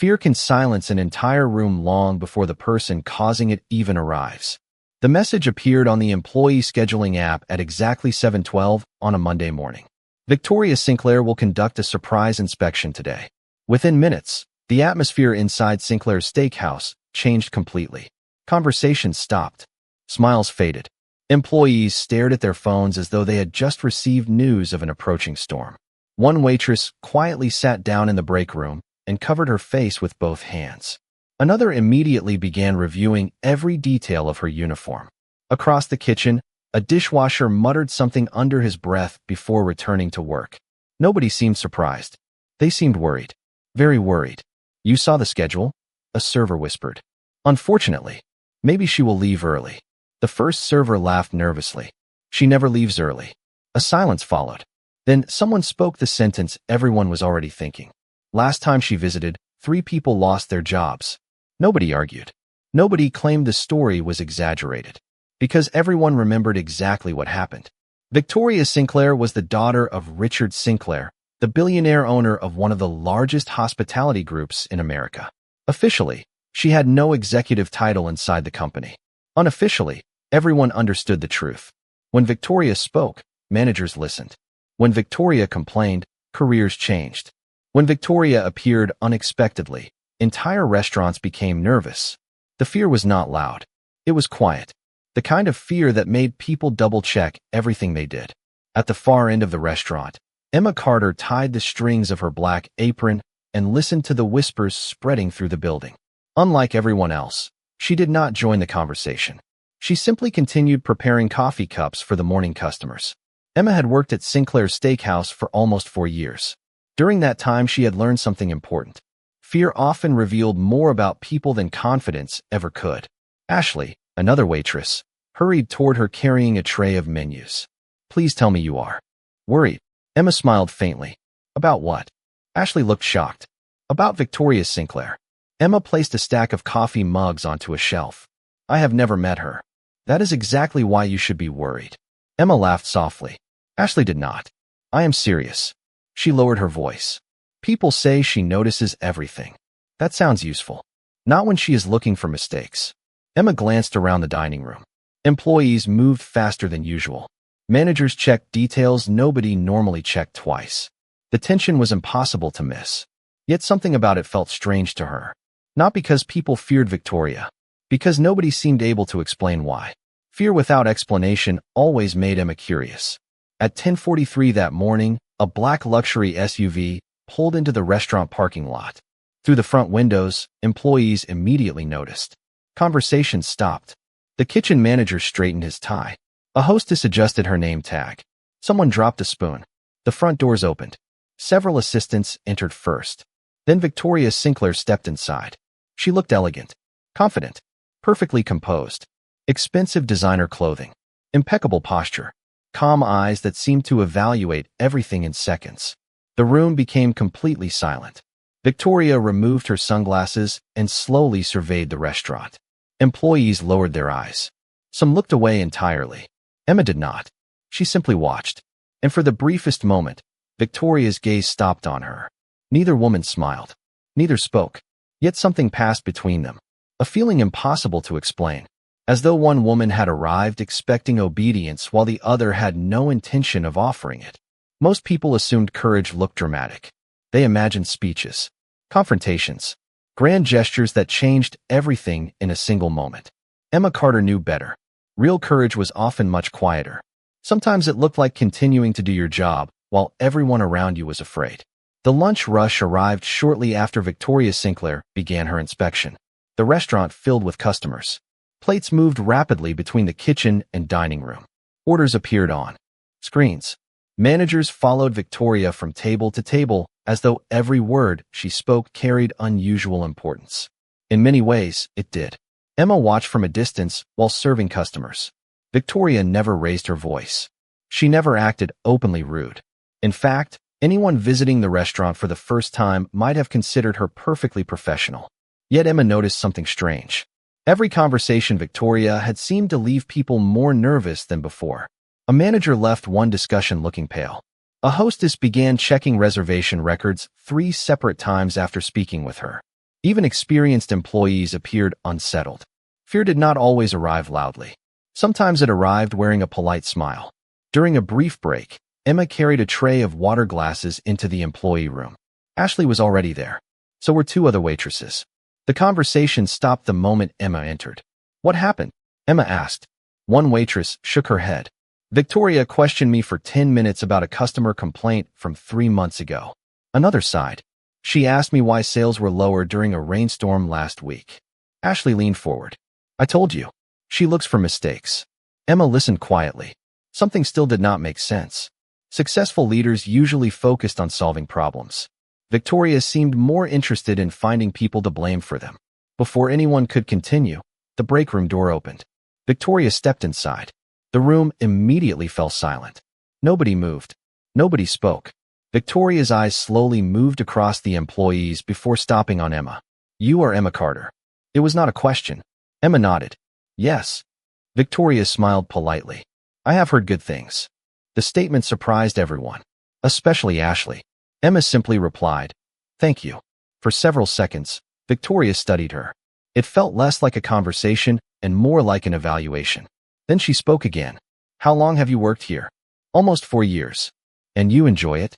Fear can silence an entire room long before the person causing it even arrives. The message appeared on the employee scheduling app at exactly 7:12 on a Monday morning. Victoria Sinclair will conduct a surprise inspection today. Within minutes, the atmosphere inside Sinclair's steakhouse changed completely. Conversations stopped. Smiles faded. Employees stared at their phones as though they had just received news of an approaching storm. One waitress quietly sat down in the break room and covered her face with both hands. Another immediately began reviewing every detail of her uniform. Across the kitchen, a dishwasher muttered something under his breath before returning to work. Nobody seemed surprised. They seemed worried. Very worried. "You saw the schedule?" a server whispered. "Unfortunately. Maybe she will leave early." The first server laughed nervously. "She never leaves early." A silence followed. Then someone spoke the sentence everyone was already thinking. "Last time she visited, 3 people lost their jobs." Nobody argued. Nobody claimed the story was exaggerated, because everyone remembered exactly what happened. Victoria Sinclair was the daughter of Richard Sinclair, the billionaire owner of one of the largest hospitality groups in America. Officially, she had no executive title inside the company. Unofficially, everyone understood the truth. When Victoria spoke, managers listened. When Victoria complained, careers changed. When Victoria appeared unexpectedly, entire restaurants became nervous. The fear was not loud. It was quiet. The kind of fear that made people double-check everything they did. At the far end of the restaurant, Emma Carter tied the strings of her black apron and listened to the whispers spreading through the building. Unlike everyone else, she did not join the conversation. She simply continued preparing coffee cups for the morning customers. Emma had worked at Sinclair's Steakhouse for almost 4 years. During that time, she had learned something important. Fear often revealed more about people than confidence ever could. Ashley, another waitress, hurried toward her carrying a tray of menus. "Please tell me you are worried." Emma smiled faintly. "About what?" Ashley looked shocked. "About Victoria Sinclair." Emma placed a stack of coffee mugs onto a shelf. "I have never met her." "That is exactly why you should be worried." Emma laughed softly. Ashley did not. "I am serious." She lowered her voice. "People say she notices everything. That sounds useful. Not when she is looking for mistakes." Emma glanced around the dining room. Employees moved faster than usual. Managers checked details nobody normally checked twice. The tension was impossible to miss. Yet something about it felt strange to her. Not because people feared Victoria, because nobody seemed able to explain why. Fear without explanation always made Emma curious. At 10:43 that morning, a black luxury SUV pulled into the restaurant parking lot. Through the front windows, employees immediately noticed. Conversations stopped. The kitchen manager straightened his tie. A hostess adjusted her name tag. Someone dropped a spoon. The front doors opened. Several assistants entered first. Then Victoria Sinclair stepped inside. She looked elegant, confident, perfectly composed. Expensive designer clothing, impeccable posture, calm eyes that seemed to evaluate everything in seconds. The room became completely silent. Victoria removed her sunglasses and slowly surveyed the restaurant. Employees lowered their eyes. Some looked away entirely. Emma did not. She simply watched. And for the briefest moment, Victoria's gaze stopped on her. Neither woman smiled. Neither spoke. Yet something passed between them. A feeling impossible to explain. As though one woman had arrived expecting obedience while the other had no intention of offering it. Most people assumed courage looked dramatic. They imagined speeches, confrontations, grand gestures that changed everything in a single moment. Emma Carter knew better. Real courage was often much quieter. Sometimes it looked like continuing to do your job while everyone around you was afraid. The lunch rush arrived shortly after Victoria Sinclair began her inspection. The restaurant filled with customers. Plates moved rapidly between the kitchen and dining room. Orders appeared on screens. Managers followed Victoria from table to table as though every word she spoke carried unusual importance. In many ways, it did. Emma watched from a distance while serving customers. Victoria never raised her voice. She never acted openly rude. In fact, anyone visiting the restaurant for the first time might have considered her perfectly professional. Yet Emma noticed something strange. Every conversation Victoria had seemed to leave people more nervous than before. A manager left one discussion looking pale. A hostess began checking reservation records 3 separate times after speaking with her. Even experienced employees appeared unsettled. Fear did not always arrive loudly. Sometimes it arrived wearing a polite smile. During a brief break, Emma carried a tray of water glasses into the employee room. Ashley was already there. So were two other waitresses. The conversation stopped the moment Emma entered. "What happened?" Emma asked. One waitress shook her head. "Victoria questioned me for 10 minutes about a customer complaint from 3 months ago." Another sighed. "She asked me why sales were lower during a rainstorm last week." Ashley leaned forward. "I told you. She looks for mistakes." Emma listened quietly. Something still did not make sense. Successful leaders usually focused on solving problems. Victoria seemed more interested in finding people to blame for them. Before anyone could continue, the break room door opened. Victoria stepped inside. The room immediately fell silent. Nobody moved. Nobody spoke. Victoria's eyes slowly moved across the employees before stopping on Emma. "You are Emma Carter." It was not a question. Emma nodded. "Yes." Victoria smiled politely. "I have heard good things." The statement surprised everyone, especially Ashley. Emma simply replied, "Thank you." For several seconds, Victoria studied her. It felt less like a conversation and more like an evaluation. Then she spoke again. "How long have you worked here?" "Almost 4 years." "And you enjoy it?"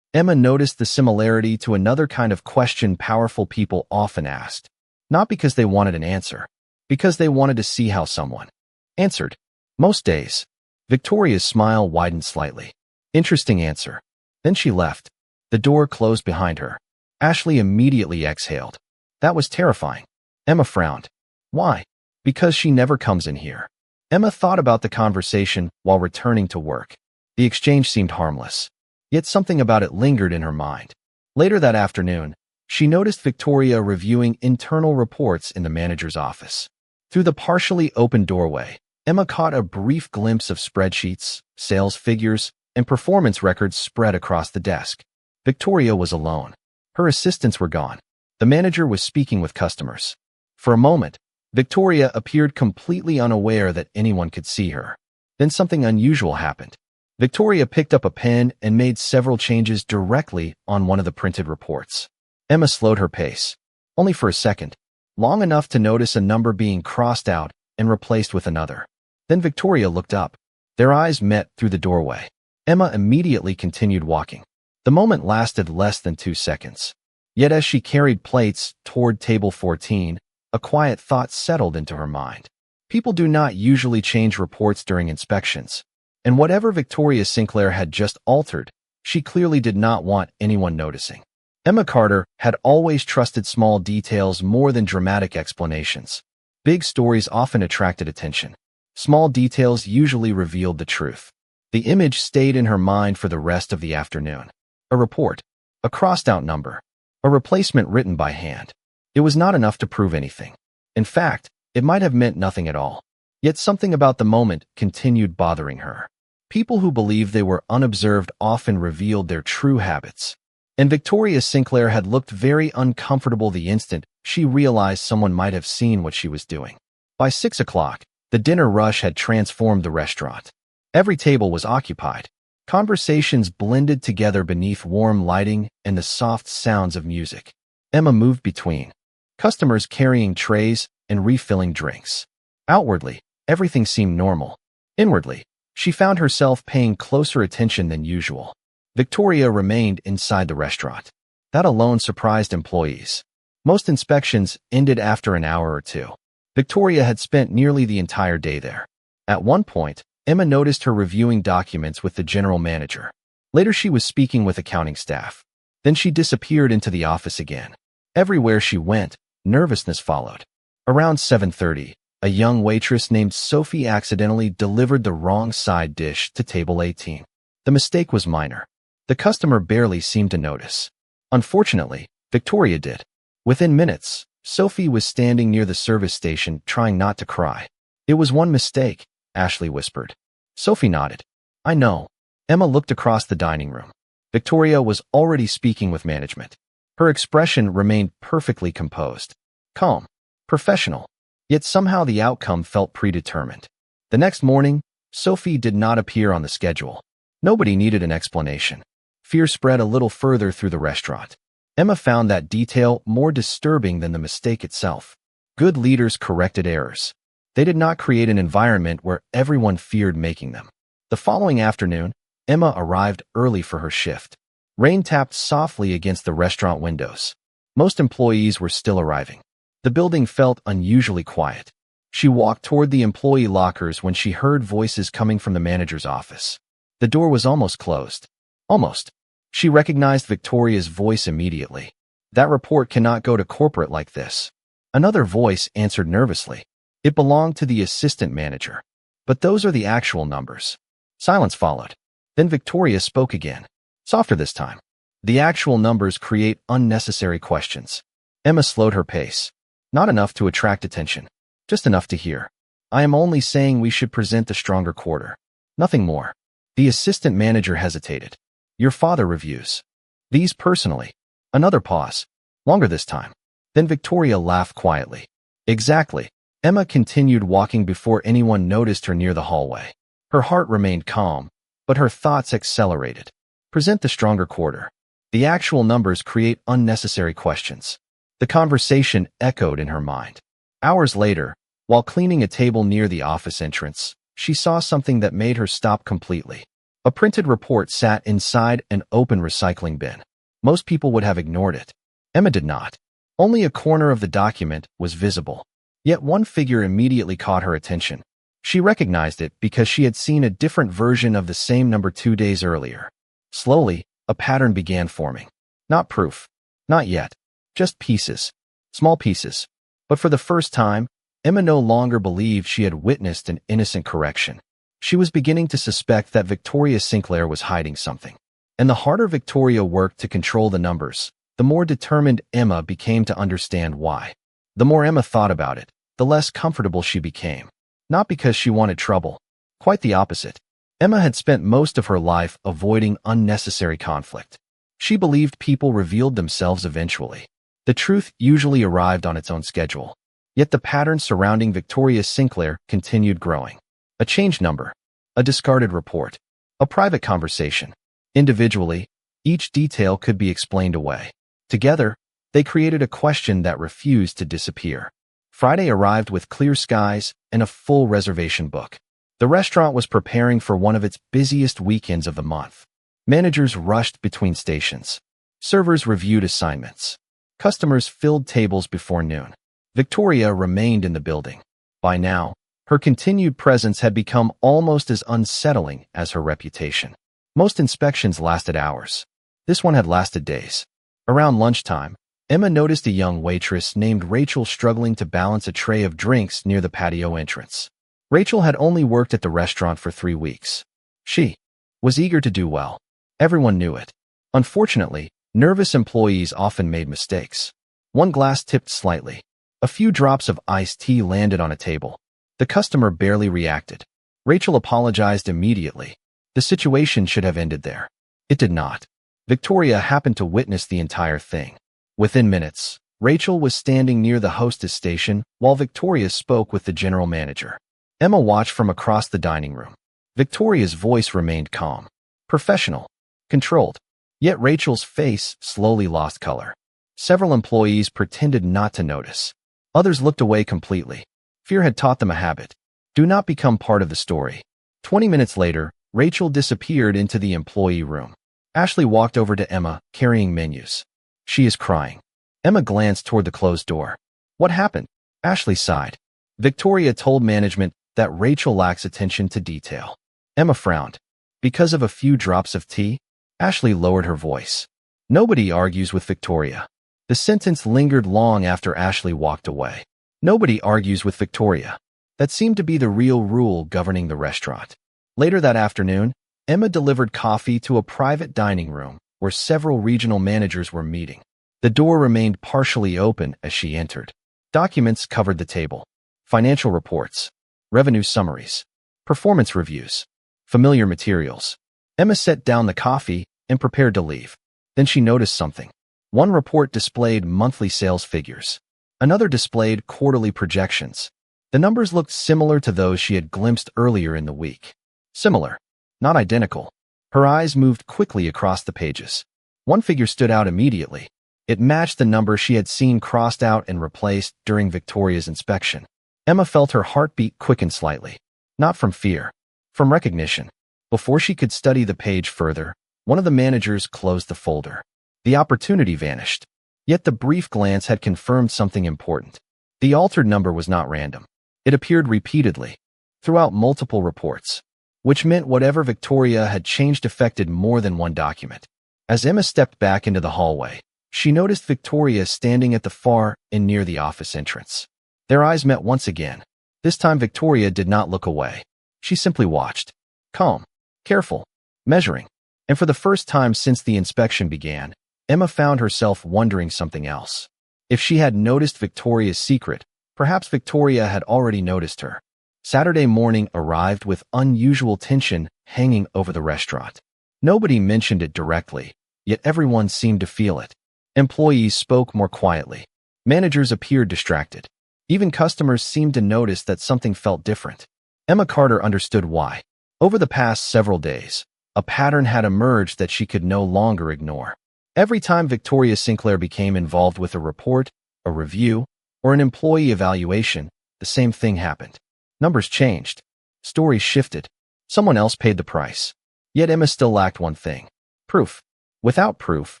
Emma noticed the similarity to another kind of question powerful people often asked. Not because they wanted an answer, because they wanted to see how someone answered. "Most days." Victoria's smile widened slightly. "Interesting answer." Then she left. The door closed behind her. Ashley immediately exhaled. That was terrifying. Emma frowned. "Why?" "Because she never comes in here." Emma thought about the conversation while returning to work. The exchange seemed harmless. Yet something about it lingered in her mind. Later that afternoon, she noticed Victoria reviewing internal reports in the manager's office. Through the partially open doorway, Emma caught a brief glimpse of spreadsheets, sales figures, and performance records spread across the desk. Victoria was alone. Her assistants were gone. The manager was speaking with customers. For a moment, Victoria appeared completely unaware that anyone could see her. Then something unusual happened. Victoria picked up a pen and made several changes directly on one of the printed reports. Emma slowed her pace. Only for a second, long enough to notice a number being crossed out and replaced with another. Then Victoria looked up. Their eyes met through the doorway. Emma immediately continued walking. The moment lasted less than 2 seconds. Yet as she carried plates toward table 14, a quiet thought settled into her mind. People do not usually change reports during inspections. And whatever Victoria Sinclair had just altered, she clearly did not want anyone noticing. Emma Carter had always trusted small details more than dramatic explanations. Big stories often attracted attention. Small details usually revealed the truth. The image stayed in her mind for the rest of the afternoon. A report, a crossed-out number, a replacement written by hand. It was not enough to prove anything. In fact, it might have meant nothing at all. Yet something about the moment continued bothering her. People who believed they were unobserved often revealed their true habits. And Victoria Sinclair had looked very uncomfortable the instant she realized someone might have seen what she was doing. By 6 o'clock, the dinner rush had transformed the restaurant. Every table was occupied. Conversations blended together beneath warm lighting and the soft sounds of music. Emma moved between customers carrying trays and refilling drinks. Outwardly, everything seemed normal. Inwardly, she found herself paying closer attention than usual. Victoria remained inside the restaurant. That alone surprised employees. Most inspections ended after an hour or two. Victoria had spent nearly the entire day there. At one point, Emma noticed her reviewing documents with the general manager. Later she was speaking with accounting staff. Then she disappeared into the office again. Everywhere she went, nervousness followed. Around 7:30, a young waitress named Sophie accidentally delivered the wrong side dish to table 18. The mistake was minor. The customer barely seemed to notice. Unfortunately, Victoria did. Within minutes, Sophie was standing near the service station trying not to cry. "It was one mistake," Ashley whispered. Sophie nodded. "I know." Emma looked across the dining room. Victoria was already speaking with management. Her expression remained perfectly composed. Calm. Professional. Yet somehow the outcome felt predetermined. The next morning, Sophie did not appear on the schedule. Nobody needed an explanation. Fear spread a little further through the restaurant. Emma found that detail more disturbing than the mistake itself. Good leaders corrected errors. They did not create an environment where everyone feared making them. The following afternoon, Emma arrived early for her shift. Rain tapped softly against the restaurant windows. Most employees were still arriving. The building felt unusually quiet. She walked toward the employee lockers when she heard voices coming from the manager's office. The door was almost closed. Almost. She recognized Victoria's voice immediately. That report cannot go to corporate like this. Another voice answered nervously. It belonged to the assistant manager. But those are the actual numbers. Silence followed. Then Victoria spoke again. Softer this time. The actual numbers create unnecessary questions. Emma slowed her pace. Not enough to attract attention. Just enough to hear. I am only saying we should present the stronger quarter. Nothing more. The assistant manager hesitated. Your father reviews. These personally. Another pause. Longer this time. Then Victoria laughed quietly. Exactly. Emma continued walking before anyone noticed her near the hallway. Her heart remained calm, but her thoughts accelerated. Present the stronger quarter. The actual numbers create unnecessary questions. The conversation echoed in her mind. Hours later, while cleaning a table near the office entrance, she saw something that made her stop completely. A printed report sat inside an open recycling bin. Most people would have ignored it. Emma did not. Only a corner of the document was visible. Yet one figure immediately caught her attention. She recognized it because she had seen a different version of the same number 2 days earlier. Slowly, a pattern began forming. Not proof. Not yet. Just pieces. Small pieces. But for the first time, Emma no longer believed she had witnessed an innocent correction. She was beginning to suspect that Victoria Sinclair was hiding something. And the harder Victoria worked to control the numbers, the more determined Emma became to understand why. The more Emma thought about it, the less comfortable she became. Not because she wanted trouble. Quite the opposite. Emma had spent most of her life avoiding unnecessary conflict. She believed people revealed themselves eventually. The truth usually arrived on its own schedule. Yet the pattern surrounding Victoria Sinclair continued growing. A changed number. A discarded report. A private conversation. Individually, each detail could be explained away. Together, they created a question that refused to disappear. Friday arrived with clear skies and a full reservation book. The restaurant was preparing for one of its busiest weekends of the month. Managers rushed between stations. Servers reviewed assignments. Customers filled tables before noon. Victoria remained in the building. By now, her continued presence had become almost as unsettling as her reputation. Most inspections lasted hours. This one had lasted days. Around lunchtime, Emma noticed a young waitress named Rachel struggling to balance a tray of drinks near the patio entrance. Rachel had only worked at the restaurant for 3 weeks. She was eager to do well. Everyone knew it. Unfortunately, nervous employees often made mistakes. One glass tipped slightly. A few drops of iced tea landed on a table. The customer barely reacted. Rachel apologized immediately. The situation should have ended there. It did not. Victoria happened to witness the entire thing. Within minutes, Rachel was standing near the hostess station while Victoria spoke with the general manager. Emma watched from across the dining room. Victoria's voice remained calm, professional, controlled. Yet Rachel's face slowly lost color. Several employees pretended not to notice. Others looked away completely. Fear had taught them a habit. Do not become part of the story. 20 minutes later, Rachel disappeared into the employee room. Ashley walked over to Emma, carrying menus. She is crying. Emma glanced toward the closed door. What happened? Ashley sighed. Victoria told management that Rachel lacks attention to detail. Emma frowned. Because of a few drops of tea? Ashley lowered her voice. Nobody argues with Victoria. The sentence lingered long after Ashley walked away. Nobody argues with Victoria. That seemed to be the real rule governing the restaurant. Later that afternoon, Emma delivered coffee to a private dining room where several regional managers were meeting. The door remained partially open as she entered. Documents covered the table. Financial reports, revenue summaries, performance reviews, familiar materials. Emma set down the coffee and prepared to leave. Then she noticed something. One report displayed monthly sales figures. Another displayed quarterly projections. The numbers looked similar to those she had glimpsed earlier in the week. Similar, not identical. Her eyes moved quickly across the pages. One figure stood out immediately. It matched the number she had seen crossed out and replaced during Victoria's inspection. Emma felt her heartbeat quicken slightly. Not from fear, from recognition. Before she could study the page further, one of the managers closed the folder. The opportunity vanished. Yet the brief glance had confirmed something important. The altered number was not random. It appeared repeatedly, throughout multiple reports, which meant whatever Victoria had changed affected more than one document. As Emma stepped back into the hallway, she noticed Victoria standing at the far end near the office entrance. Their eyes met once again. This time Victoria did not look away. She simply watched. Calm, careful, measuring. And for the first time since the inspection began, Emma found herself wondering something else. If she had noticed Victoria's secret, perhaps Victoria had already noticed her. Saturday morning arrived with unusual tension hanging over the restaurant. Nobody mentioned it directly, yet everyone seemed to feel it. Employees spoke more quietly. Managers appeared distracted. Even customers seemed to notice that something felt different. Emma Carter understood why. Over the past several days, a pattern had emerged that she could no longer ignore. Every time Victoria Sinclair became involved with a report, a review, or an employee evaluation, the same thing happened. Numbers changed. Stories shifted. Someone else paid the price. Yet Emma still lacked one thing: proof. Without proof,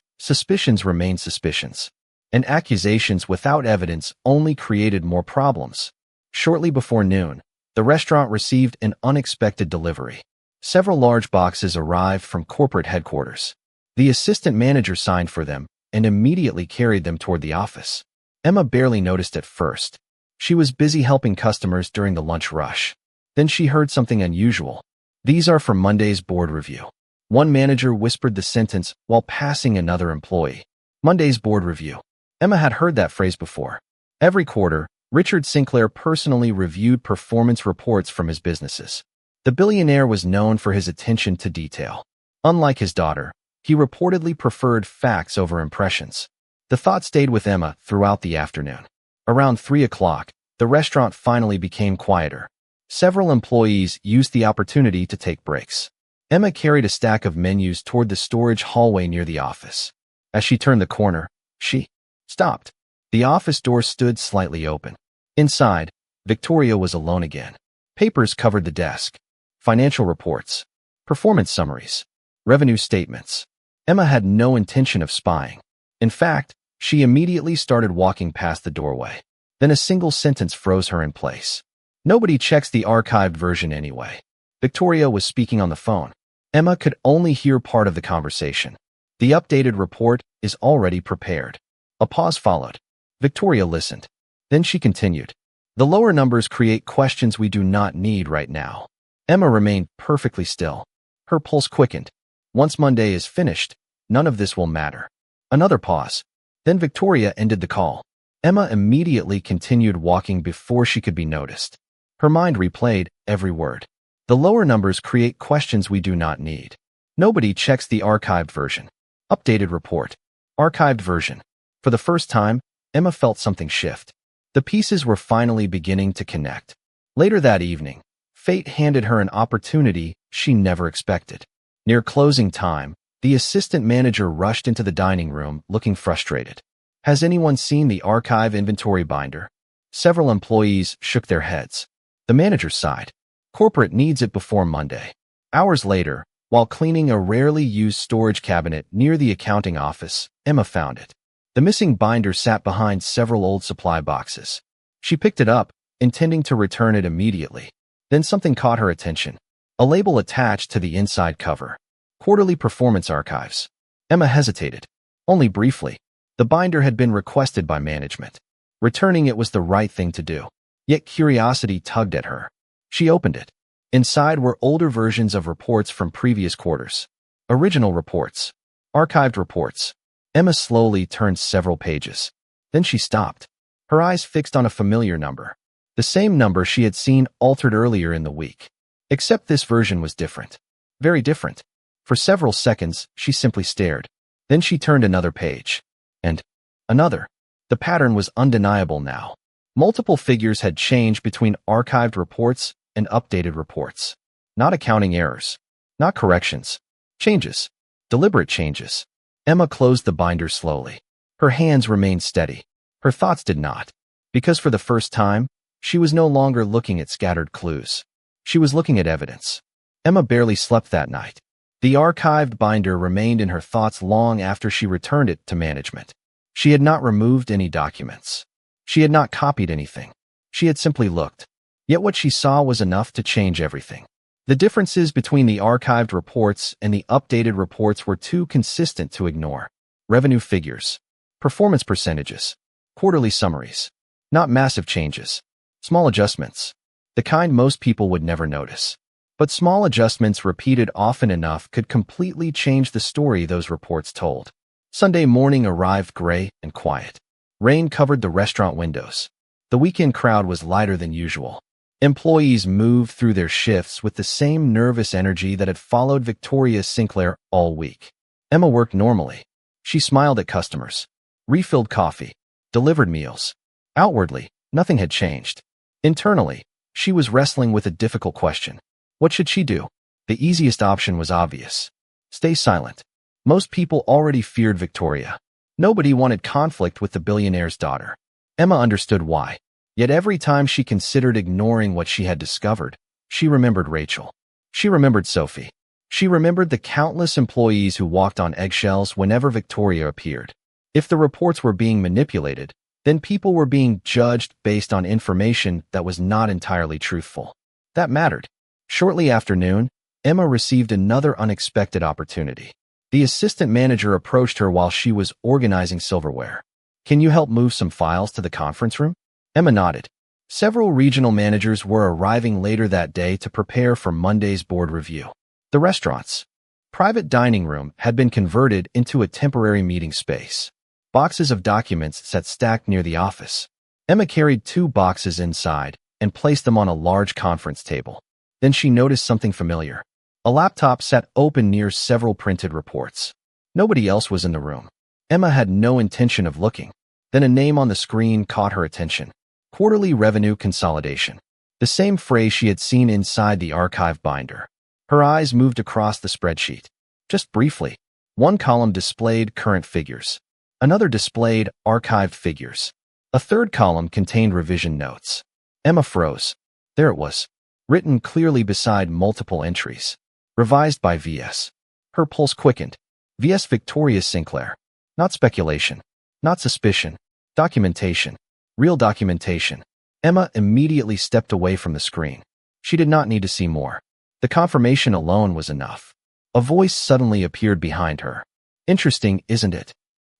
suspicions remained suspicions. And accusations without evidence only created more problems. Shortly before noon, the restaurant received an unexpected delivery. Several large boxes arrived from corporate headquarters. The assistant manager signed for them and immediately carried them toward the office. Emma barely noticed at first. She was busy helping customers during the lunch rush. Then she heard something unusual. "These are for Monday's board review." One manager whispered the sentence while passing another employee. Monday's board review. Emma had heard that phrase before. Every quarter, Richard Sinclair personally reviewed performance reports from his businesses. The billionaire was known for his attention to detail. Unlike his daughter, he reportedly preferred facts over impressions. The thought stayed with Emma throughout the afternoon. Around 3 o'clock, the restaurant finally became quieter. Several employees used the opportunity to take breaks. Emma carried a stack of menus toward the storage hallway near the office. As she turned the corner, she stopped. The office door stood slightly open. Inside, Victoria was alone again. Papers covered the desk. Financial reports, performance summaries, revenue statements. Emma had no intention of spying. In fact, she immediately started walking past the doorway. Then a single sentence froze her in place. "Nobody checks the archived version anyway." Victoria was speaking on the phone. Emma could only hear part of the conversation. "The updated report is already prepared." A pause followed. Victoria listened. Then she continued. "The lower numbers create questions we do not need right now." Emma remained perfectly still. Her pulse quickened. Once Monday is finished, none of this will matter. Another pause. Then Victoria ended the call. Emma immediately continued walking before she could be noticed. Her mind replayed every word. The lower numbers create questions we do not need. Nobody checks the archived version. Updated report. Archived version. For the first time, Emma felt something shift. The pieces were finally beginning to connect. Later that evening, fate handed her an opportunity she never expected. Near closing time, the assistant manager rushed into the dining room looking frustrated. "Has anyone seen the archive inventory binder?" Several employees shook their heads. The manager sighed. "Corporate needs it before Monday." Hours later, while cleaning a rarely used storage cabinet near the accounting office, Emma found it. The missing binder sat behind several old supply boxes. She picked it up, intending to return it immediately. Then something caught her attention. A label attached to the inside cover. Quarterly Performance Archives. Emma hesitated. Only briefly. The binder had been requested by management. Returning it was the right thing to do. Yet curiosity tugged at her. She opened it. Inside were older versions of reports from previous quarters. Original reports. Archived reports. Emma slowly turned several pages. Then she stopped. Her eyes fixed on a familiar number. The same number she had seen altered earlier in the week. Except this version was different. Very different. For several seconds, she simply stared. Then she turned another page. And another. The pattern was undeniable now. Multiple figures had changed between archived reports and updated reports. Not accounting errors. Not corrections. Changes. Deliberate changes. Emma closed the binder slowly. Her hands remained steady. Her thoughts did not. Because for the first time, she was no longer looking at scattered clues. She was looking at evidence. Emma barely slept that night. The archived binder remained in her thoughts long after she returned it to management. She had not removed any documents. She had not copied anything. She had simply looked. Yet what she saw was enough to change everything. The differences between the archived reports and the updated reports were too consistent to ignore. Revenue figures, performance percentages, quarterly summaries. Not massive changes. Small adjustments. The kind most people would never notice. But small adjustments repeated often enough could completely change the story those reports told. Sunday morning arrived gray and quiet. Rain covered the restaurant windows. The weekend crowd was lighter than usual. Employees moved through their shifts with the same nervous energy that had followed Victoria Sinclair all week. Emma worked normally. She smiled at customers, refilled coffee, delivered meals. Outwardly, nothing had changed. Internally, she was wrestling with a difficult question. What should she do? The easiest option was obvious. Stay silent. Most people already feared Victoria. Nobody wanted conflict with the billionaire's daughter. Emma understood why. Yet every time she considered ignoring what she had discovered, she remembered Rachel. She remembered Sophie. She remembered the countless employees who walked on eggshells whenever Victoria appeared. If the reports were being manipulated, then people were being judged based on information that was not entirely truthful. That mattered. Shortly after noon, Emma received another unexpected opportunity. The assistant manager approached her while she was organizing silverware. "Can you help move some files to the conference room?" Emma nodded. Several regional managers were arriving later that day to prepare for Monday's board review. The restaurant's private dining room had been converted into a temporary meeting space. Boxes of documents sat stacked near the office. Emma carried 2 boxes inside and placed them on a large conference table. Then she noticed something familiar. A laptop sat open near several printed reports. Nobody else was in the room. Emma had no intention of looking. Then a name on the screen caught her attention. Quarterly revenue consolidation. The same phrase she had seen inside the archive binder. Her eyes moved across the spreadsheet. Just briefly. One column displayed current figures. Another displayed archived figures. A third column contained revision notes. Emma froze. There it was, written clearly beside multiple entries. Revised by VS. Her pulse quickened. VS Victoria Sinclair. Not speculation. Not suspicion. Documentation. Real documentation. Emma immediately stepped away from the screen. She did not need to see more. The confirmation alone was enough. A voice suddenly appeared behind her. "Interesting, isn't it?"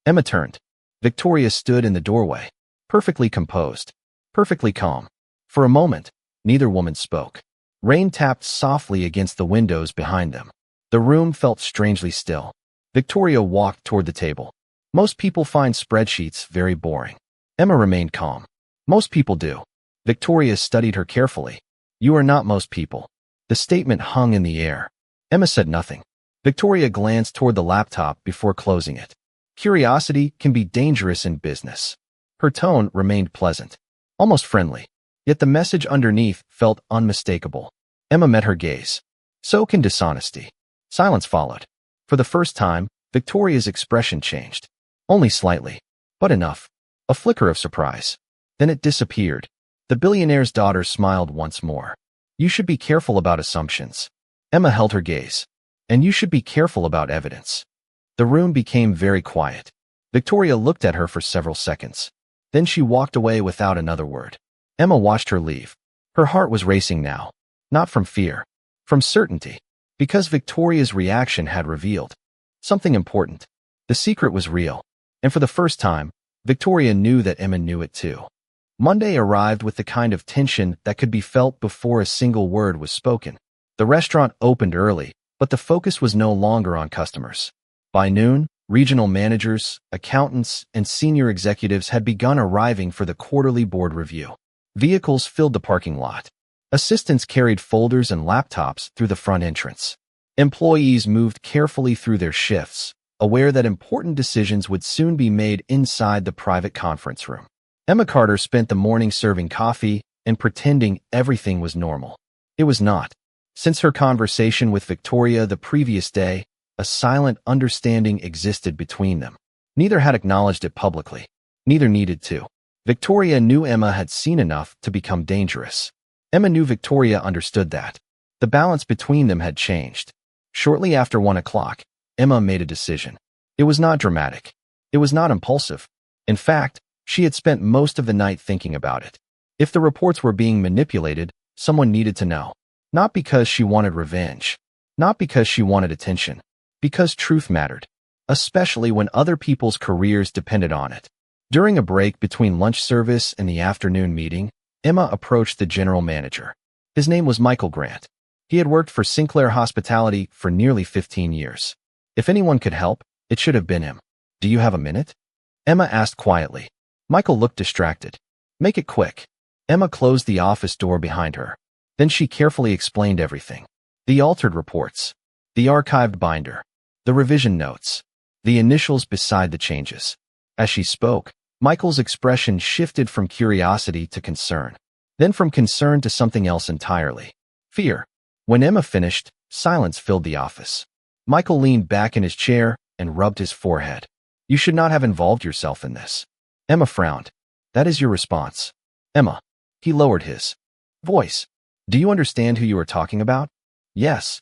Emma turned. Victoria stood in the doorway. Perfectly composed. Perfectly calm. For a moment, neither woman spoke. Rain tapped softly against the windows behind them. The room felt strangely still. Victoria walked toward the table. "Most people find spreadsheets very boring." Emma remained calm. "Most people do." Victoria studied her carefully. "You are not most people." The statement hung in the air. Emma said nothing. Victoria glanced toward the laptop before closing it. Curiosity can be dangerous in business. Her tone remained pleasant, almost friendly. Yet the message underneath felt unmistakable. Emma met her gaze. So can dishonesty. Silence followed. For the first time, Victoria's expression changed. Only slightly, but enough. A flicker of surprise. Then it disappeared. The billionaire's daughter smiled once more. "You should be careful about assumptions." Emma held her gaze. "And you should be careful about evidence." The room became very quiet. Victoria looked at her for several seconds. Then she walked away without another word. Emma watched her leave. Her heart was racing now. Not from fear. From certainty. Because Victoria's reaction had revealed something important. The secret was real. And for the first time, Victoria knew that Emma knew it too. Monday arrived with the kind of tension that could be felt before a single word was spoken. The restaurant opened early, but the focus was no longer on customers. By noon, regional managers, accountants, and senior executives had begun arriving for the quarterly board review. Vehicles filled the parking lot. Assistants carried folders and laptops through the front entrance. Employees moved carefully through their shifts, aware that important decisions would soon be made inside the private conference room. Emma Carter spent the morning serving coffee and pretending everything was normal. It was not. Since her conversation with Victoria the previous day, a silent understanding existed between them. Neither had acknowledged it publicly. Neither needed to. Victoria knew Emma had seen enough to become dangerous. Emma knew Victoria understood that. The balance between them had changed. Shortly after 1 o'clock, Emma made a decision. It was not dramatic. It was not impulsive. In fact, she had spent most of the night thinking about it. If the reports were being manipulated, someone needed to know. Not because she wanted revenge. Not because she wanted attention. Because truth mattered. Especially when other people's careers depended on it. During a break between lunch service and the afternoon meeting, Emma approached the general manager. His name was Michael Grant. He had worked for Sinclair Hospitality for nearly 15 years. If anyone could help, it should have been him. Do you have a minute? Emma asked quietly. Michael looked distracted. Make it quick. Emma closed the office door behind her. Then she carefully explained everything. The altered reports. The archived binder. The revision notes. The initials beside the changes. As she spoke, Michael's expression shifted from curiosity to concern. Then from concern to something else entirely. Fear. When Emma finished, silence filled the office. Michael leaned back in his chair and rubbed his forehead. You should not have involved yourself in this. Emma frowned. That is your response. Emma. He lowered his voice. Do you understand who you are talking about? Yes.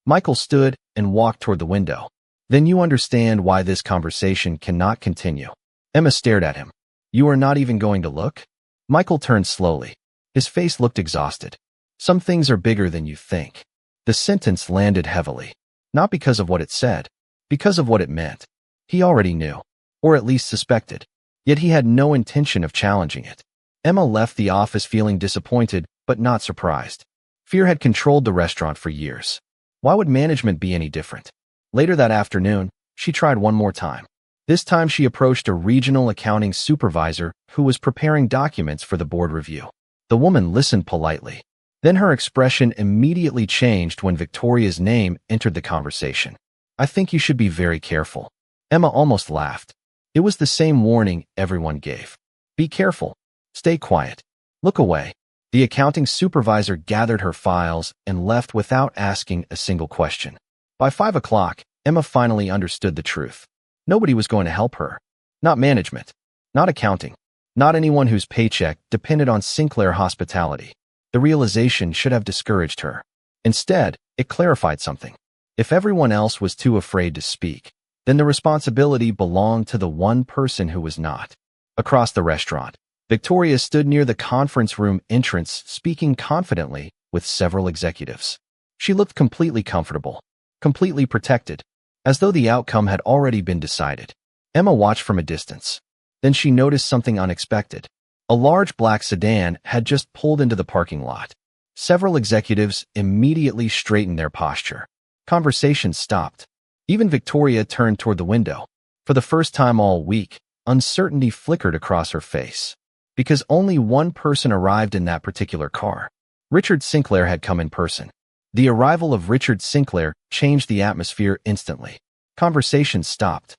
Michael stood and walked toward the window. Then you understand why this conversation cannot continue. Emma stared at him. You are not even going to look? Michael turned slowly. His face looked exhausted. Some things are bigger than you think. The sentence landed heavily. Not because of what it said, because of what it meant. He already knew, or at least suspected. Yet he had no intention of challenging it. Emma left the office feeling disappointed, but not surprised. Fear had controlled the restaurant for years. Why would management be any different? Later that afternoon, she tried one more time. This time she approached a regional accounting supervisor who was preparing documents for the board review. The woman listened politely. Then her expression immediately changed when Victoria's name entered the conversation. I think you should be very careful. Emma almost laughed. It was the same warning everyone gave. Be careful. Stay quiet. Look away. The accounting supervisor gathered her files and left without asking a single question. By 5 o'clock, Emma finally understood the truth. Nobody was going to help her. Not management. Not accounting. Not anyone whose paycheck depended on Sinclair Hospitality. The realization should have discouraged her. Instead, it clarified something. If everyone else was too afraid to speak, then the responsibility belonged to the one person who was not. Across the restaurant, Victoria stood near the conference room entrance, speaking confidently with several executives. She looked completely comfortable, completely protected, as though the outcome had already been decided. Emma watched from a distance. Then she noticed something unexpected. A large black sedan had just pulled into the parking lot. Several executives immediately straightened their posture. Conversation stopped. Even Victoria turned toward the window. For the first time all week, uncertainty flickered across her face. Because only one person arrived in that particular car. Richard Sinclair had come in person. The arrival of Richard Sinclair changed the atmosphere instantly. Conversation stopped.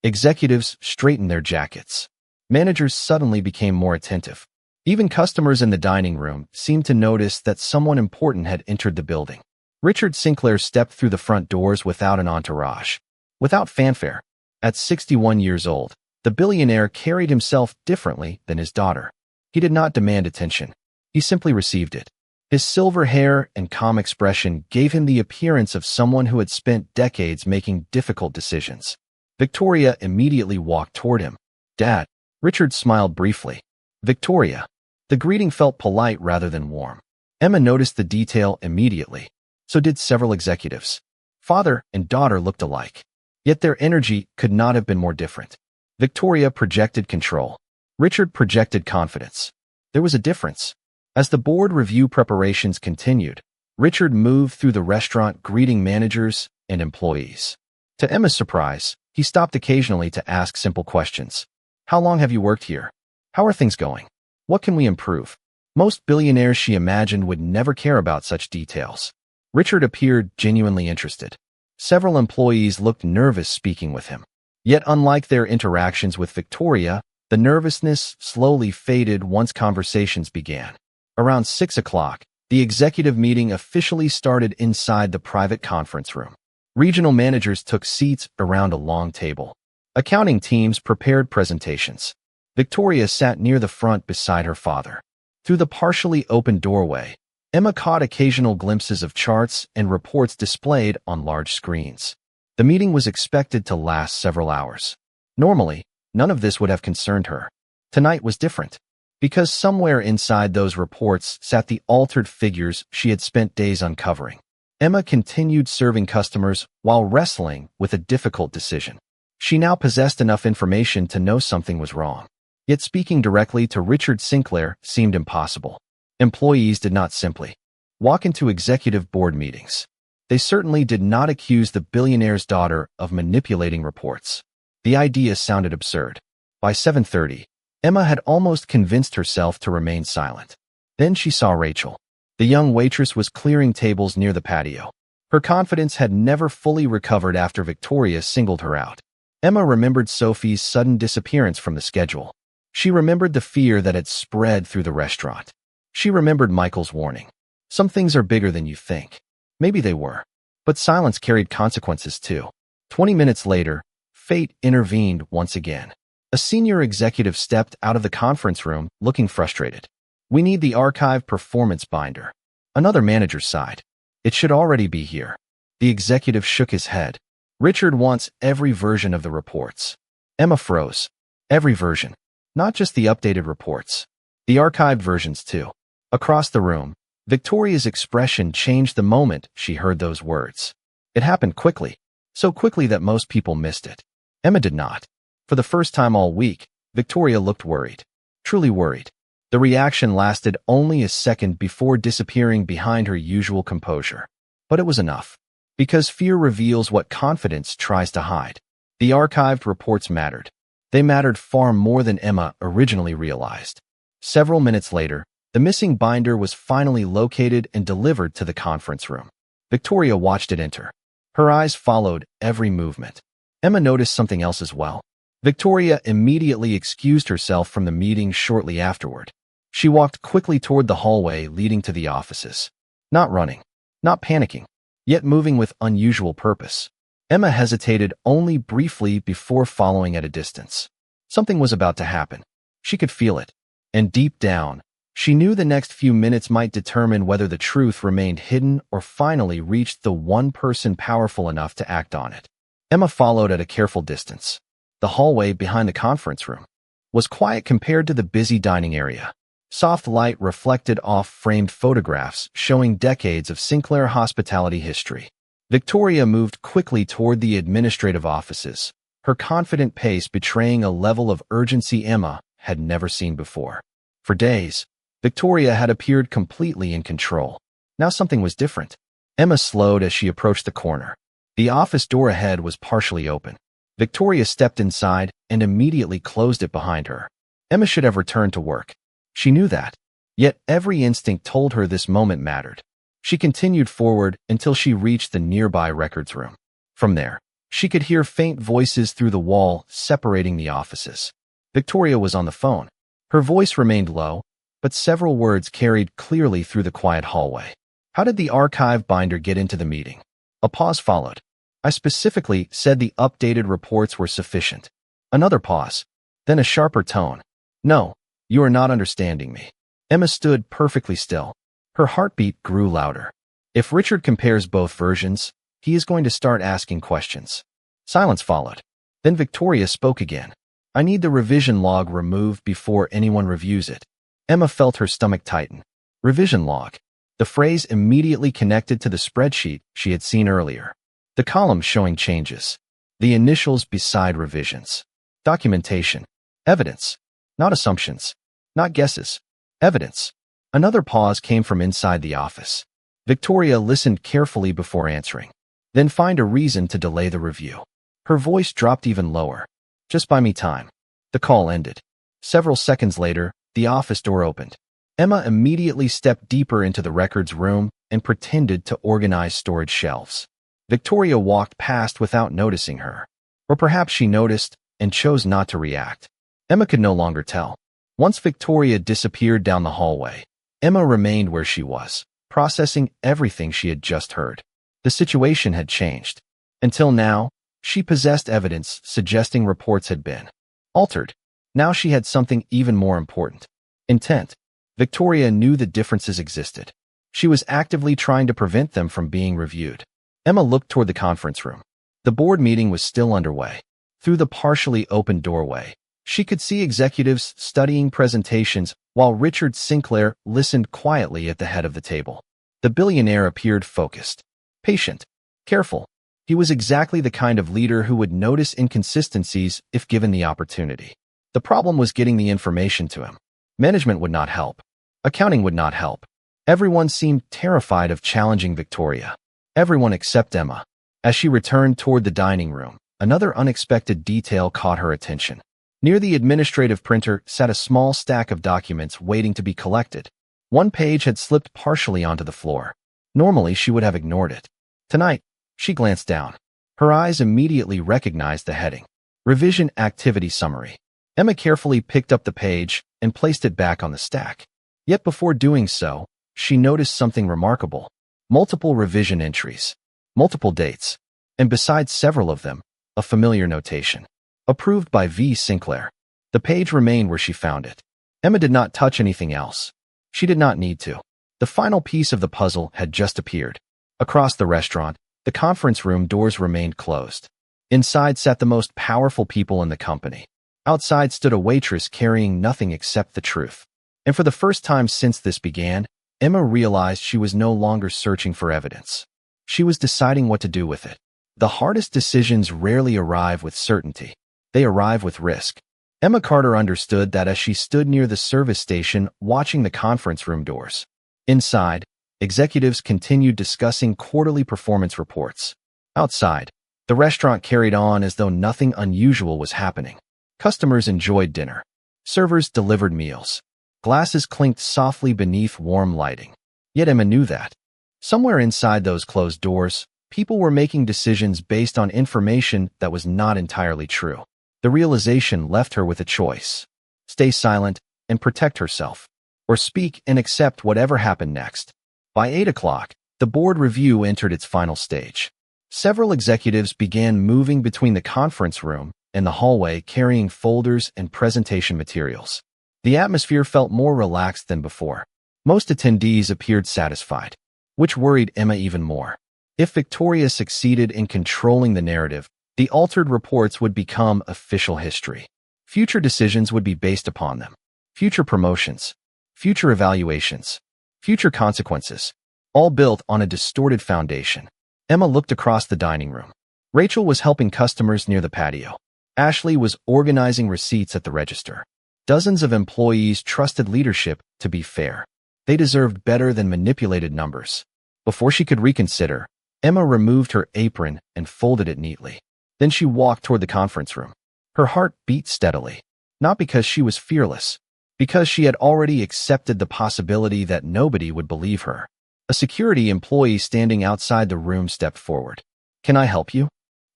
Executives straightened their jackets. Managers suddenly became more attentive. Even customers in the dining room seemed to notice that someone important had entered the building. Richard Sinclair stepped through the front doors without an entourage. Without fanfare. At 61 years old, the billionaire carried himself differently than his daughter. He did not demand attention. He simply received it. His silver hair and calm expression gave him the appearance of someone who had spent decades making difficult decisions. Victoria immediately walked toward him. Dad. Richard smiled briefly. Victoria. The greeting felt polite rather than warm. Emma noticed the detail immediately. So did several executives. Father and daughter looked alike. Yet their energy could not have been more different. Victoria projected control. Richard projected confidence. There was a difference. As the board review preparations continued, Richard moved through the restaurant greeting managers and employees. To Emma's surprise, he stopped occasionally to ask simple questions. How long have you worked here? How are things going? What can we improve? Most billionaires she imagined would never care about such details. Richard appeared genuinely interested. Several employees looked nervous speaking with him. Yet unlike their interactions with Victoria, the nervousness slowly faded once conversations began. Around 6 o'clock, the executive meeting officially started inside the private conference room. Regional managers took seats around a long table. Accounting teams prepared presentations. Victoria sat near the front beside her father. Through the partially open doorway, Emma caught occasional glimpses of charts and reports displayed on large screens. The meeting was expected to last several hours. Normally, none of this would have concerned her. Tonight was different, because somewhere inside those reports sat the altered figures she had spent days uncovering. Emma continued serving customers while wrestling with a difficult decision. She now possessed enough information to know something was wrong. Yet speaking directly to Richard Sinclair seemed impossible. Employees did not simply walk into executive board meetings. They certainly did not accuse the billionaire's daughter of manipulating reports. The idea sounded absurd. By 7:30, Emma had almost convinced herself to remain silent. Then she saw Rachel. The young waitress was clearing tables near the patio. Her confidence had never fully recovered after Victoria singled her out. Emma remembered Sophie's sudden disappearance from the schedule. She remembered the fear that had spread through the restaurant. She remembered Michael's warning. Some things are bigger than you think. Maybe they were. But silence carried consequences too. 20 minutes later, fate intervened once again. A senior executive stepped out of the conference room, looking frustrated. "We need the archive performance binder." Another manager sighed. "It should already be here." The executive shook his head. "Richard wants every version of the reports." Emma froze. Every version. Not just the updated reports. The archived versions too. Across the room, Victoria's expression changed the moment she heard those words. It happened quickly. So quickly that most people missed it. Emma did not. For the first time all week, Victoria looked worried. Truly worried. The reaction lasted only a second before disappearing behind her usual composure. But it was enough. Because fear reveals what confidence tries to hide. The archived reports mattered. They mattered far more than Emma originally realized. Several minutes later, the missing binder was finally located and delivered to the conference room. Victoria watched it enter. Her eyes followed every movement. Emma noticed something else as well. Victoria immediately excused herself from the meeting shortly afterward. She walked quickly toward the hallway leading to the offices. Not running. Not panicking. Yet moving with unusual purpose. Emma hesitated only briefly before following at a distance. Something was about to happen. She could feel it. And deep down, she knew the next few minutes might determine whether the truth remained hidden or finally reached the one person powerful enough to act on it. Emma followed at a careful distance. The hallway behind the conference room was quiet compared to the busy dining area. Soft light reflected off framed photographs showing decades of Sinclair hospitality history. Victoria moved quickly toward the administrative offices, her confident pace betraying a level of urgency Emma had never seen before. For days, Victoria had appeared completely in control. Now something was different. Emma slowed as she approached the corner. The office door ahead was partially open. Victoria stepped inside and immediately closed it behind her. Emma should have returned to work. She knew that. Yet every instinct told her this moment mattered. She continued forward until she reached the nearby records room. From there, she could hear faint voices through the wall separating the offices. Victoria was on the phone. Her voice remained low, but several words carried clearly through the quiet hallway. "How did the archive binder get into the meeting?" A pause followed. "I specifically said the updated reports were sufficient." Another pause. Then a sharper tone. "No. You are not understanding me." Emma stood perfectly still. Her heartbeat grew louder. If Richard compares both versions, he is going to start asking questions. Silence followed. Then Victoria spoke again. "I need the revision log removed before anyone reviews it." Emma felt her stomach tighten. Revision log. The phrase immediately connected to the spreadsheet she had seen earlier. The column showing changes. The initials beside revisions. Documentation. Evidence. Not assumptions. Not guesses. Evidence. Another pause came from inside the office. Victoria listened carefully before answering. Then find a reason to delay the review. Her voice dropped even lower. "Just buy me time." The call ended. Several seconds later, the office door opened. Emma immediately stepped deeper into the records room and pretended to organize storage shelves. Victoria walked past without noticing her. Or perhaps she noticed and chose not to react. Emma could no longer tell. Once Victoria disappeared down the hallway, Emma remained where she was, processing everything she had just heard. The situation had changed. Until now, She possessed evidence suggesting reports had been altered. Now she had something even more important. Intent. Victoria knew that differences existed. She was actively trying to prevent them from being reviewed. Emma looked toward the conference room. The board meeting was still underway. Through the partially open doorway, she could see executives studying presentations while Richard Sinclair listened quietly at the head of the table. The billionaire appeared focused, patient, careful. He was exactly the kind of leader who would notice inconsistencies if given the opportunity. The problem was getting the information to him. Management would not help. Accounting would not help. Everyone seemed terrified of challenging Victoria. Everyone except Emma. As she returned toward the dining room, another unexpected detail caught her attention. Near the administrative printer sat a small stack of documents waiting to be collected. One page had slipped partially onto the floor. Normally, she would have ignored it. Tonight, she glanced down. Her eyes immediately recognized the heading. Revision Activity Summary. Emma carefully picked up the page and placed it back on the stack. Yet before doing so, she noticed something remarkable. Multiple revision entries. Multiple dates. And besides several of them, a familiar notation. Approved by V. Sinclair. The page remained where she found it. Emma did not touch anything else. She did not need to. The final piece of the puzzle had just appeared. Across the restaurant, the conference room doors remained closed. Inside sat the most powerful people in the company. Outside stood a waitress carrying nothing except the truth. And for the first time since this began, Emma realized she was no longer searching for evidence. She was deciding what to do with it. The hardest decisions rarely arrive with certainty. They arrive with risk. Emma Carter understood that as she stood near the service station watching the conference room doors. Inside, executives continued discussing quarterly performance reports. Outside, the restaurant carried on as though nothing unusual was happening. Customers enjoyed dinner. Servers delivered meals. Glasses clinked softly beneath warm lighting. Yet Emma knew that, somewhere inside those closed doors, people were making decisions based on information that was not entirely true. The realization left her with a choice. Stay silent and protect herself, or speak and accept whatever happened next. By 8 o'clock, the board review entered its final stage. Several executives began moving between the conference room and the hallway carrying folders and presentation materials. The atmosphere felt more relaxed than before. Most attendees appeared satisfied, which worried Emma even more. If Victoria succeeded in controlling the narrative, the altered reports would become official history. Future decisions would be based upon them. Future promotions, future evaluations, future consequences, all built on a distorted foundation. Emma looked across the dining room. Rachel was helping customers near the patio. Ashley was organizing receipts at the register. Dozens of employees trusted leadership to be fair. They deserved better than manipulated numbers. Before she could reconsider, Emma removed her apron and folded it neatly. Then she walked toward the conference room. Her heart beat steadily, not because she was fearless, because she had already accepted the possibility that nobody would believe her. A security employee standing outside the room stepped forward. "Can I help you?"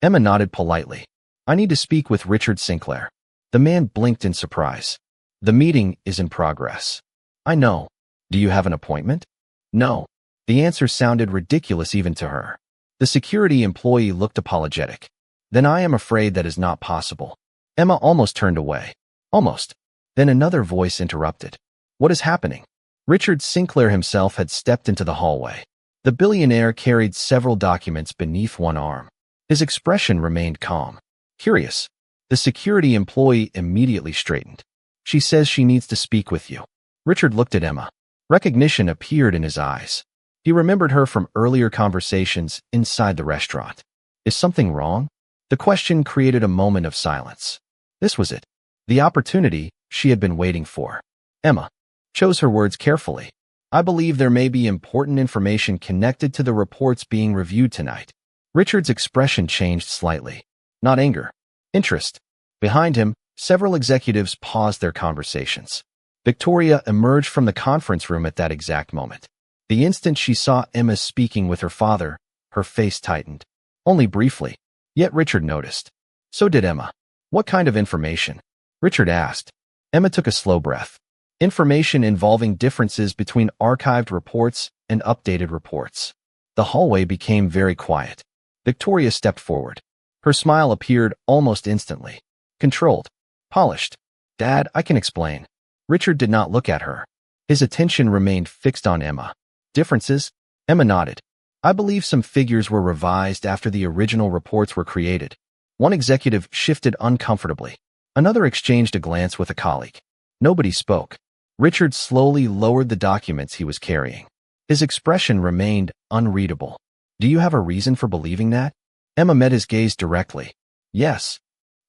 Emma nodded politely. "I need to speak with Richard Sinclair." The man blinked in surprise. "The meeting is in progress." "I know. Do you have an appointment?" "No." The answer sounded ridiculous even to her. The security employee looked apologetic. "Then I am afraid that is not possible." Emma almost turned away. Almost. Then another voice interrupted. "What is happening?" Richard Sinclair himself had stepped into the hallway. The billionaire carried several documents beneath one arm. His expression remained calm. Curious. The security employee immediately straightened. "She says she needs to speak with you." Richard looked at Emma. Recognition appeared in his eyes. He remembered her from earlier conversations inside the restaurant. "Is something wrong?" The question created a moment of silence. This was it. The opportunity she had been waiting for. Emma chose her words carefully. "I believe there may be important information connected to the reports being reviewed tonight." Richard's expression changed slightly. Not anger. Interest. Behind him, several executives paused their conversations. Victoria emerged from the conference room at that exact moment. The instant she saw Emma speaking with her father, her face tightened. Only briefly. Yet Richard noticed. So did Emma. "What kind of information?" Richard asked. Emma took a slow breath. "Information involving differences between archived reports and updated reports." The hallway became very quiet. Victoria stepped forward. Her smile appeared almost instantly. Controlled. Polished. Dad, I can explain. Richard did not look at her. His attention remained fixed on Emma. Differences? Emma nodded. I believe some figures were revised after the original reports were created. One executive shifted uncomfortably. Another exchanged a glance with a colleague. Nobody spoke. Richard slowly lowered the documents he was carrying. His expression remained unreadable. Do you have a reason for believing that? Emma met his gaze directly. Yes.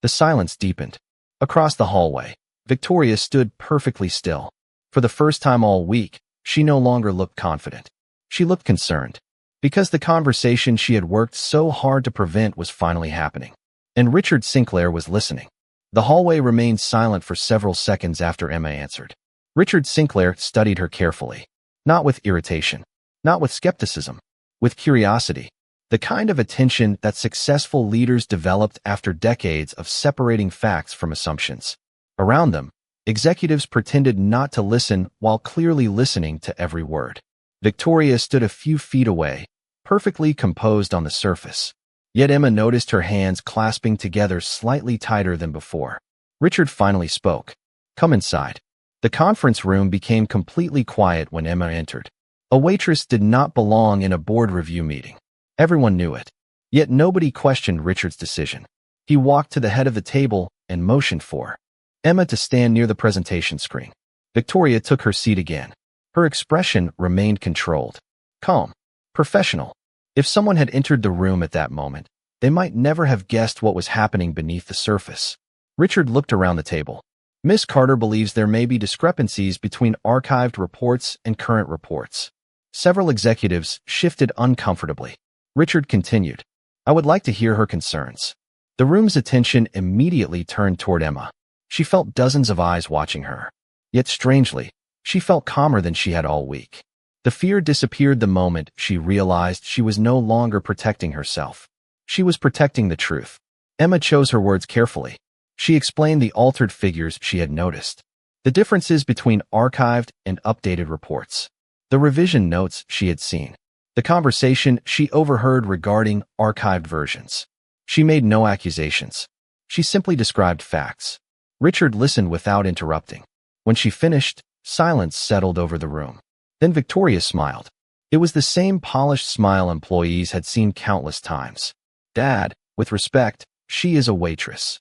The silence deepened. Across the hallway, Victoria stood perfectly still. For the first time all week, she no longer looked confident. She looked concerned. Because the conversation she had worked so hard to prevent was finally happening. And Richard Sinclair was listening. The hallway remained silent for several seconds after Emma answered. Richard Sinclair studied her carefully. Not with irritation. Not with skepticism. With curiosity. The kind of attention that successful leaders developed after decades of separating facts from assumptions. Around them, executives pretended not to listen while clearly listening to every word. Victoria stood a few feet away, perfectly composed on the surface. Yet Emma noticed her hands clasping together slightly tighter than before. Richard finally spoke. Come inside. The conference room became completely quiet when Emma entered. A waitress did not belong in a board review meeting. Everyone knew it. Yet nobody questioned Richard's decision. He walked to the head of the table and motioned for Emma to stand near the presentation screen. Victoria took her seat again. Her expression remained controlled, calm, professional. If someone had entered the room at that moment, they might never have guessed what was happening beneath the surface. Richard looked around the table. Miss Carter believes there may be discrepancies between archived reports and current reports. Several executives shifted uncomfortably. Richard continued. I would like to hear her concerns. The room's attention immediately turned toward Emma. She felt dozens of eyes watching her. Yet strangely, she felt calmer than she had all week. The fear disappeared the moment she realized she was no longer protecting herself. She was protecting the truth. Emma chose her words carefully. She explained the altered figures she had noticed. The differences between archived and updated reports. The revision notes she had seen. The conversation she overheard regarding archived versions. She made no accusations. She simply described facts. Richard listened without interrupting. When she finished, silence settled over the room. Then Victoria smiled. It was the same polished smile employees had seen countless times. Dad, with respect, she is a waitress.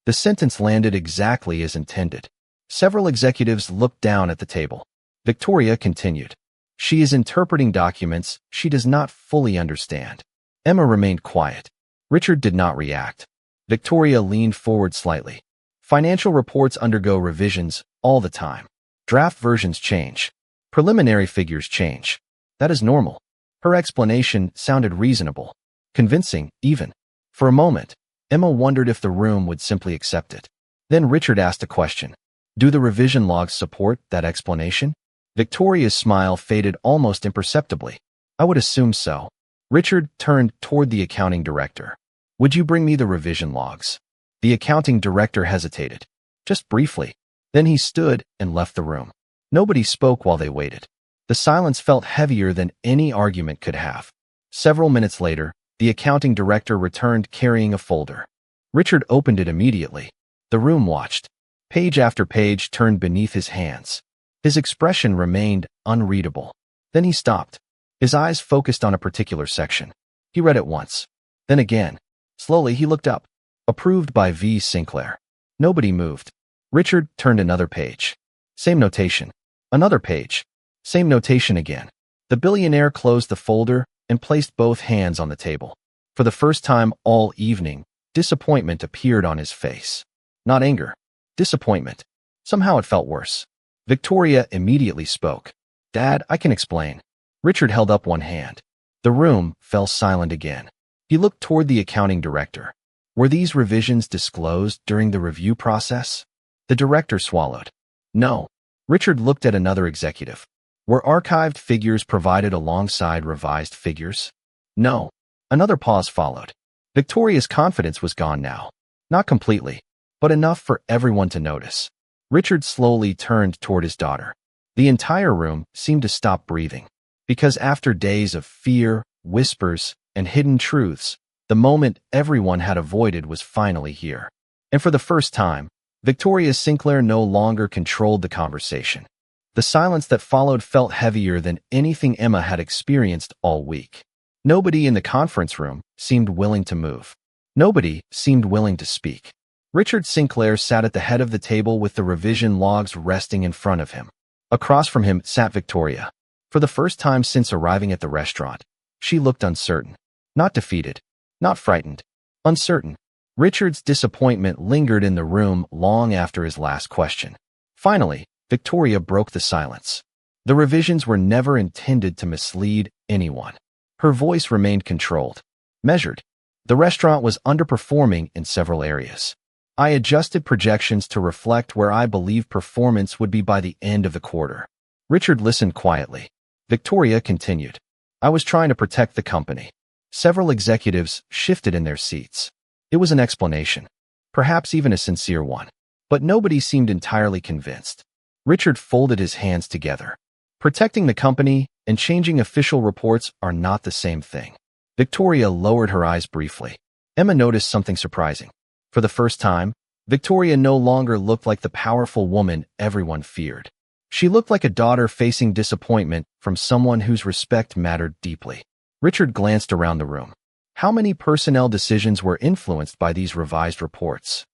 The sentence landed exactly as intended. Several executives looked down at the table. Victoria continued. She is interpreting documents she does not fully understand. Emma remained quiet. Richard did not react. Victoria leaned forward slightly. Financial reports undergo revisions all the time. Draft versions change. Preliminary figures change. That is normal. Her explanation sounded reasonable. Convincing, even. For a moment, Emma wondered if the room would simply accept it. Then Richard asked a question. Do the revision logs support that explanation? Victoria's smile faded almost imperceptibly. I would assume so. Richard turned toward the accounting director. Would you bring me the revision logs? The accounting director hesitated. Just briefly. Then he stood and left the room. Nobody spoke while they waited. The silence felt heavier than any argument could have. Several minutes later, the accounting director returned carrying a folder. Richard opened it immediately. The room watched. Page after page turned beneath his hands. His expression remained unreadable. Then he stopped. His eyes focused on a particular section. He read it once. Then again. Slowly he looked up. Approved by V. Sinclair. Nobody moved. Richard turned another page. Same notation. Another page. Same notation again. The billionaire closed the folder and placed both hands on the table. For the first time all evening, disappointment appeared on his face. Not anger. Disappointment. Somehow it felt worse. Victoria immediately spoke. Dad, I can explain. Richard held up one hand. The room fell silent again. He looked toward the accounting director. Were these revisions disclosed during the review process? The director swallowed. No. Richard looked at another executive. Were archived figures provided alongside revised figures? No. Another pause followed. Victoria's confidence was gone now. Not completely, but enough for everyone to notice. Richard slowly turned toward his daughter. The entire room seemed to stop breathing. Because after days of fear, whispers, and hidden truths, The moment everyone had avoided was finally here. And for the first time, Victoria Sinclair no longer controlled the conversation. The silence that followed felt heavier than anything Emma had experienced all week. Nobody in the conference room seemed willing to move. Nobody seemed willing to speak. Richard Sinclair sat at the head of the table with the revision logs resting in front of him. Across from him sat Victoria. For the first time since arriving at the restaurant, she looked uncertain. Not defeated. Not frightened. Uncertain. Richard's disappointment lingered in the room long after his last question. Finally, Victoria broke the silence. The revisions were never intended to mislead anyone. Her voice remained controlled, measured. The restaurant was underperforming in several areas. I adjusted projections to reflect where I believed performance would be by the end of the quarter. Richard listened quietly. Victoria continued. I was trying to protect the company. Several executives shifted in their seats. It was an explanation, perhaps even a sincere one, but nobody seemed entirely convinced. Richard folded his hands together. Protecting the company and changing official reports are not the same thing. Victoria lowered her eyes briefly. Emma noticed something surprising. For the first time, Victoria no longer looked like the powerful woman everyone feared. She looked like a daughter facing disappointment from someone whose respect mattered deeply. Richard glanced around the room. How many personnel decisions were influenced by these revised reports?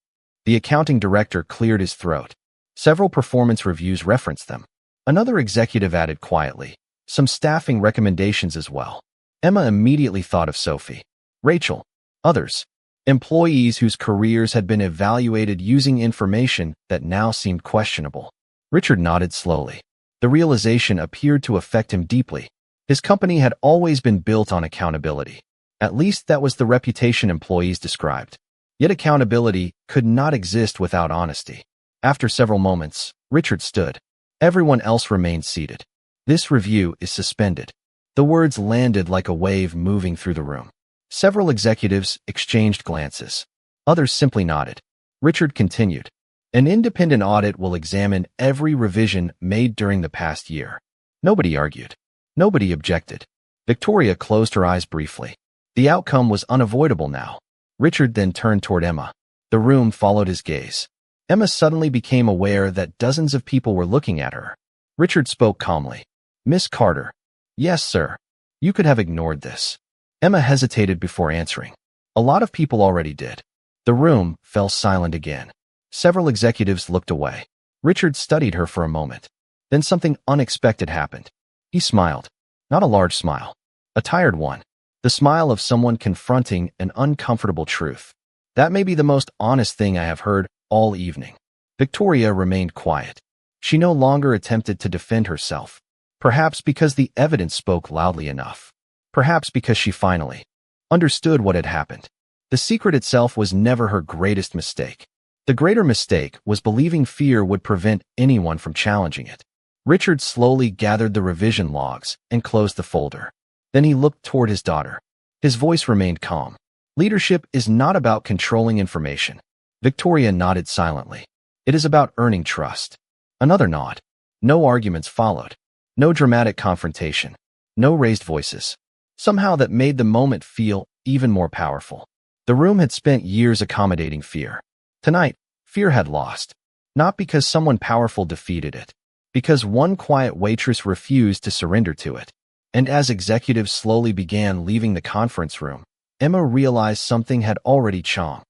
The accounting director cleared his throat. Several performance reviews referenced them. Another executive added quietly, some staffing recommendations as well. Emma immediately thought of Sophie, Rachel, others. Employees whose careers had been evaluated using information that now seemed questionable. Richard nodded slowly. The realization appeared to affect him deeply. His company had always been built on accountability. At least that was the reputation employees described. Yet accountability could not exist without honesty. After several moments, Richard stood. Everyone else remained seated. This review is suspended. The words landed like a wave moving through the room. Several executives exchanged glances. Others simply nodded. Richard continued. An independent audit will examine every revision made during the past year. Nobody argued. Nobody objected. Victoria closed her eyes briefly. The outcome was unavoidable now. Richard then turned toward Emma. The room followed his gaze. Emma suddenly became aware that dozens of people were looking at her. Richard spoke calmly. Miss Carter. Yes, sir. You could have ignored this. Emma hesitated before answering. A lot of people already did. The room fell silent again. Several executives looked away. Richard studied her for a moment. Then something unexpected happened. He smiled. Not a large smile. A tired one. The smile of someone confronting an uncomfortable truth. That may be the most honest thing I have heard all evening. Victoria remained quiet. She no longer attempted to defend herself. Perhaps because the evidence spoke loudly enough. Perhaps because she finally understood what had happened. The secret itself was never her greatest mistake. The greater mistake was believing fear would prevent anyone from challenging it. Richard slowly gathered the revision logs and closed the folder. Then he looked toward his daughter. His voice remained calm. Leadership is not about controlling information. Victoria nodded silently. It is about earning trust. Another nod. No arguments followed. No dramatic confrontation. No raised voices. Somehow that made the moment feel even more powerful. The room had spent years accommodating fear. Tonight, fear had lost. Not because someone powerful defeated it. Because one quiet waitress refused to surrender to it. And as executives slowly began leaving the conference room, Emma realized something had already changed.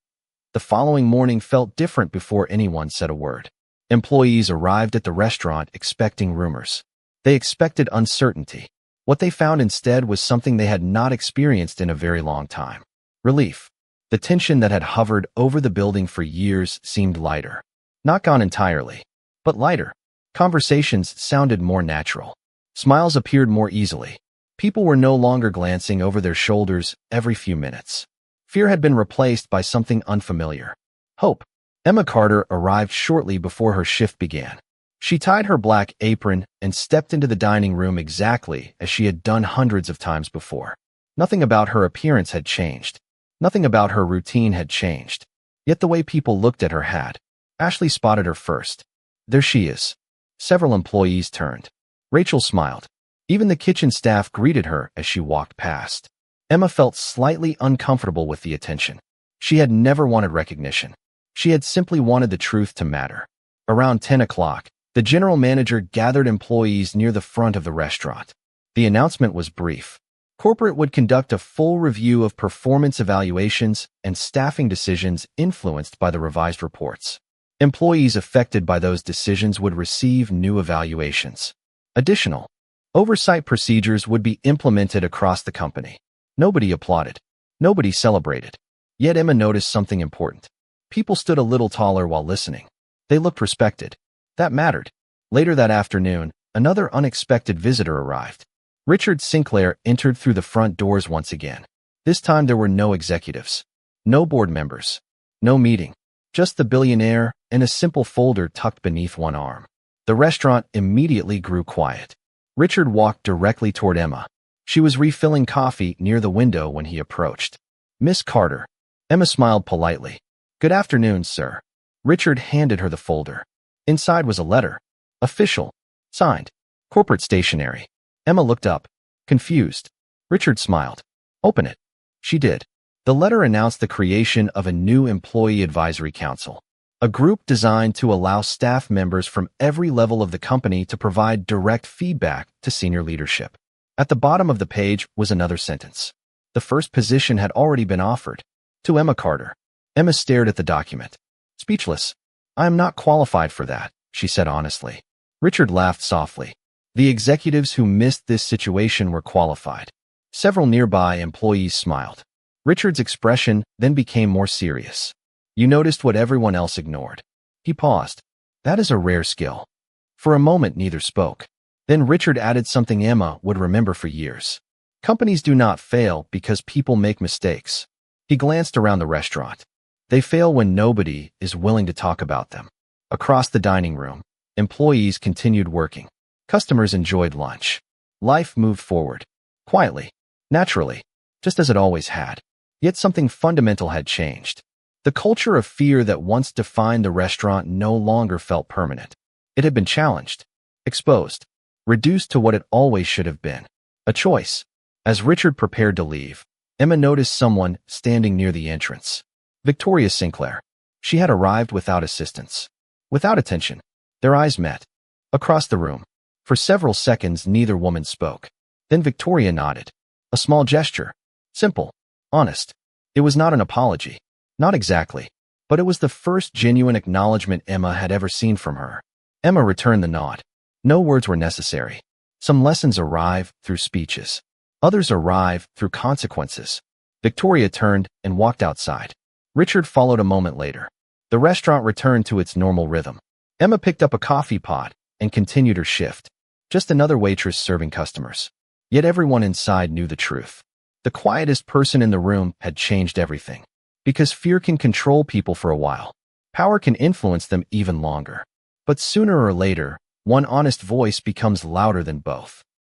The following morning felt different before anyone said a word. Employees arrived at the restaurant expecting rumors. They expected uncertainty. What they found instead was something they had not experienced in a very long time. Relief. The tension that had hovered over the building for years seemed lighter. Not gone entirely, but lighter. Conversations sounded more natural. Smiles appeared more easily. People were no longer glancing over their shoulders every few minutes. Fear had been replaced by something unfamiliar. Hope. Emma Carter arrived shortly before her shift began. She tied her black apron and stepped into the dining room exactly as she had done hundreds of times before. Nothing about her appearance had changed. Nothing about her routine had changed. Yet the way people looked at her had. Ashley spotted her first. There she is. Several employees turned. Rachel smiled. Even the kitchen staff greeted her as she walked past. Emma felt slightly uncomfortable with the attention. She had never wanted recognition. She had simply wanted the truth to matter. Around 10 o'clock, the general manager gathered employees near the front of the restaurant. The announcement was brief. Corporate would conduct a full review of performance evaluations and staffing decisions influenced by the revised reports. Employees affected by those decisions would receive new evaluations. Additional oversight procedures would be implemented across the company. Nobody applauded. Nobody celebrated. Yet Emma noticed something important. People stood a little taller while listening. They looked respected. That mattered. Later that afternoon, another unexpected visitor arrived. Richard Sinclair entered through the front doors once again. This time there were no executives, no board members, no meeting, just the billionaire and a simple folder tucked beneath one arm. The restaurant immediately grew quiet. Richard walked directly toward Emma. She was refilling coffee near the window when he approached. "Miss Carter." Emma smiled politely. "Good afternoon, sir." Richard handed her the folder. Inside was a letter. Official. Signed. Corporate stationery. Emma looked up, confused. Richard smiled. "Open it." She did. The letter announced the creation of a new employee advisory council, a group designed to allow staff members from every level of the company to provide direct feedback to senior leadership. At the bottom of the page was another sentence. The first position had already been offered. To Emma Carter. Emma stared at the document. Speechless. "I am not qualified for that," she said honestly. Richard laughed softly. The executives who missed this situation were qualified. Several nearby employees smiled. Richard's expression then became more serious. "You noticed what everyone else ignored." He paused. "That is a rare skill." For a moment neither spoke. Then Richard added something Emma would remember for years. "Companies do not fail because people make mistakes." He glanced around the restaurant. "They fail when nobody is willing to talk about them." Across the dining room, employees continued working. Customers enjoyed lunch. Life moved forward. Quietly. Naturally. Just as it always had. Yet something fundamental had changed. The culture of fear that once defined the restaurant no longer felt permanent. It had been challenged. Exposed. Reduced to what it always should have been. A choice. As Richard prepared to leave, Emma noticed someone standing near the entrance. Victoria Sinclair. She had arrived without assistance. Without attention. Their eyes met. Across the room. For several seconds neither woman spoke. Then Victoria nodded. A small gesture. Simple. Honest. It was not an apology. Not exactly. But it was the first genuine acknowledgement Emma had ever seen from her. Emma returned the nod. No words were necessary. Some lessons arrive through speeches. Others arrive through consequences. Victoria turned and walked outside. Richard followed a moment later. The restaurant returned to its normal rhythm. Emma picked up a coffee pot and continued her shift. Just another waitress serving customers. Yet everyone inside knew the truth. The quietest person in the room had changed everything. Because fear can control people for a while. Power can influence them even longer. But sooner or later, one honest voice becomes louder than both.